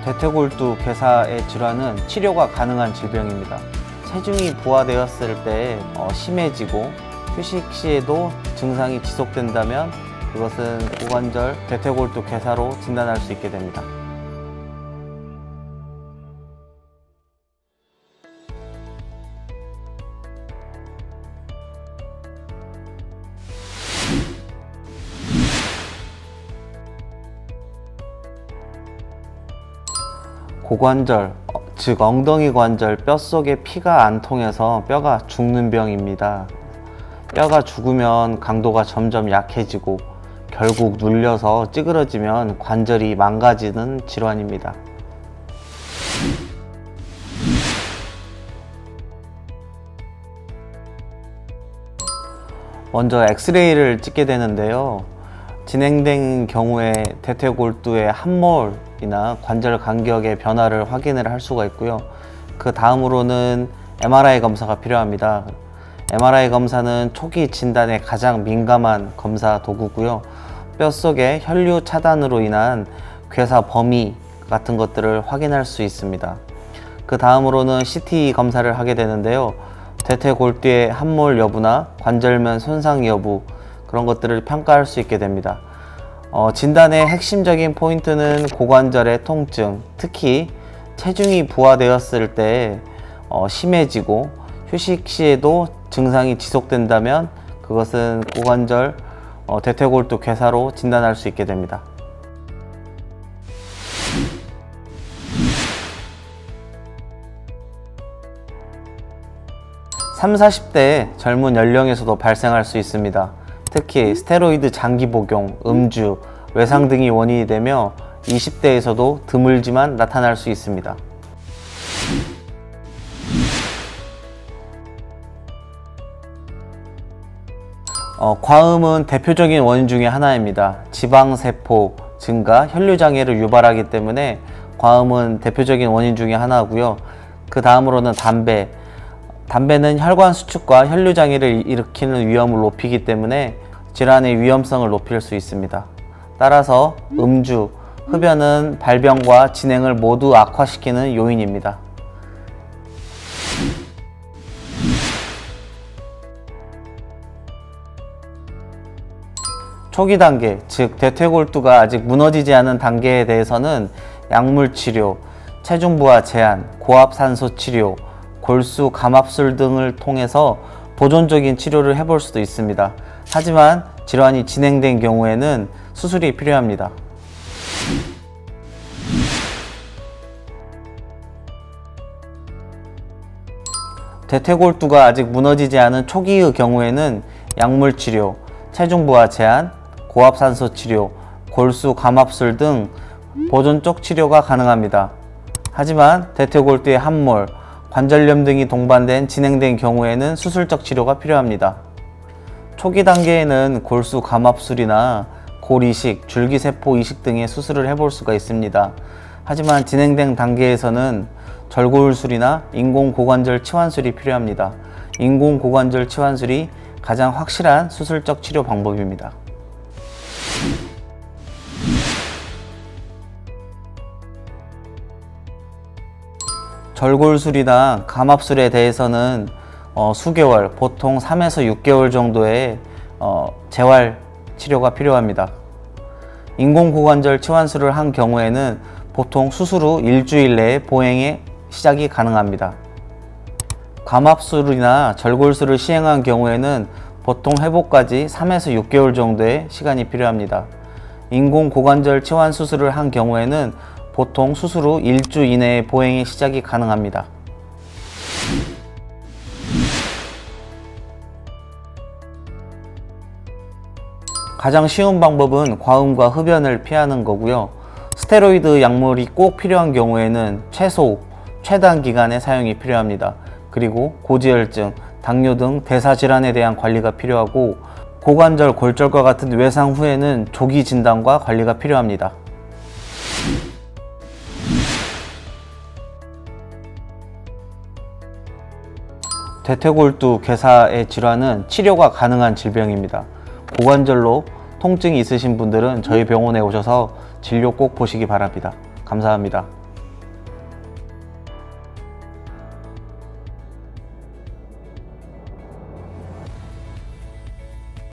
대퇴골두 괴사의 질환은 치료가 가능한 질병입니다. 체중이 부하되었을 때 심해지고 휴식 시에도 증상이 지속된다면 그것은 고관절 대퇴골두 괴사로 진단할 수 있게 됩니다. 고관절, 즉 엉덩이 관절 뼛속에 피가 안 통해서 뼈가 죽는 병입니다. 뼈가 죽으면 강도가 점점 약해지고 결국 눌려서 찌그러지면 관절이 망가지는 질환입니다. 먼저 엑스레이를 찍게 되는데요. 진행된 경우에 대퇴골두의 함몰이나 관절 간격의 변화를 확인을 할 수가 있고요. 그 다음으로는 MRI 검사가 필요합니다. MRI 검사는 초기 진단에 가장 민감한 검사 도구고요. 뼛속의 혈류 차단으로 인한 괴사 범위 같은 것들을 확인할 수 있습니다. 그 다음으로는 CT 검사를 하게 되는데요. 대퇴골두의 함몰 여부나 관절면 손상 여부, 그런 것들을 평가할 수 있게 됩니다. 진단의 핵심적인 포인트는 고관절의 통증, 특히 체중이 부하되었을 때 심해지고 휴식 시에도 증상이 지속된다면 그것은 고관절 대퇴골두 괴사로 진단할 수 있게 됩니다. 30, 40대 젊은 연령에서도 발생할 수 있습니다. 특히 스테로이드 장기 복용, 음주, 외상 등이 원인이 되며 20대에서도 드물지만 나타날 수 있습니다. 과음은 대표적인 원인 중에 하나입니다. 지방세포 증가, 혈류장애를 유발하기 때문에 과음은 대표적인 원인 중에 하나고요. 그 다음으로는 담배는 혈관 수축과 혈류장애를 일으키는 위험을 높이기 때문에 질환의 위험성을 높일 수 있습니다. 따라서 음주, 흡연은 발병과 진행을 모두 악화시키는 요인입니다. 초기 단계, 즉 대퇴골두가 아직 무너지지 않은 단계에 대해서는 약물치료, 체중 부하 제한, 고압산소 치료, 골수, 감압술 등을 통해서 보존적인 치료를 해볼 수도 있습니다. 하지만 질환이 진행된 경우에는 수술이 필요합니다. 대퇴골두가 아직 무너지지 않은 초기의 경우에는 약물치료, 체중 부하 제한, 고압산소 치료, 골수, 감압술 등 보존적 치료가 가능합니다. 하지만 대퇴골두의 함몰, 관절염 등이 동반된 진행된 경우에는 수술적 치료가 필요합니다. 초기 단계에는 골수 감압술이나 골이식, 줄기세포 이식 등의 수술을 해볼 수가 있습니다. 하지만 진행된 단계에서는 절골술이나 인공고관절 치환술이 필요합니다. 인공고관절 치환술이 가장 확실한 수술적 치료 방법입니다. 절골술이나 감압술에 대해서는 수개월, 보통 3에서 6개월 정도의 재활 치료가 필요합니다. 인공고관절 치환술을 한 경우에는 보통 수술 후 일주일 내에 보행의 시작이 가능합니다. 감압술이나 절골술을 시행한 경우에는 보통 회복까지 3에서 6개월 정도의 시간이 필요합니다. 인공고관절 치환 수술을 한 경우에는 보통 수술 후 일주 이내에 보행의 시작이 가능합니다. 가장 쉬운 방법은 과음과 흡연을 피하는 거고요. 스테로이드 약물이 꼭 필요한 경우에는 최소, 최단 기간의 사용이 필요합니다. 그리고 고지혈증, 당뇨 등 대사질환에 대한 관리가 필요하고 고관절, 골절과 같은 외상 후에는 조기 진단과 관리가 필요합니다. 대퇴골두 괴사의 질환은 치료가 가능한 질병입니다. 고관절로 통증이 있으신 분들은 저희 병원에 오셔서 진료 꼭 보시기 바랍니다. 감사합니다.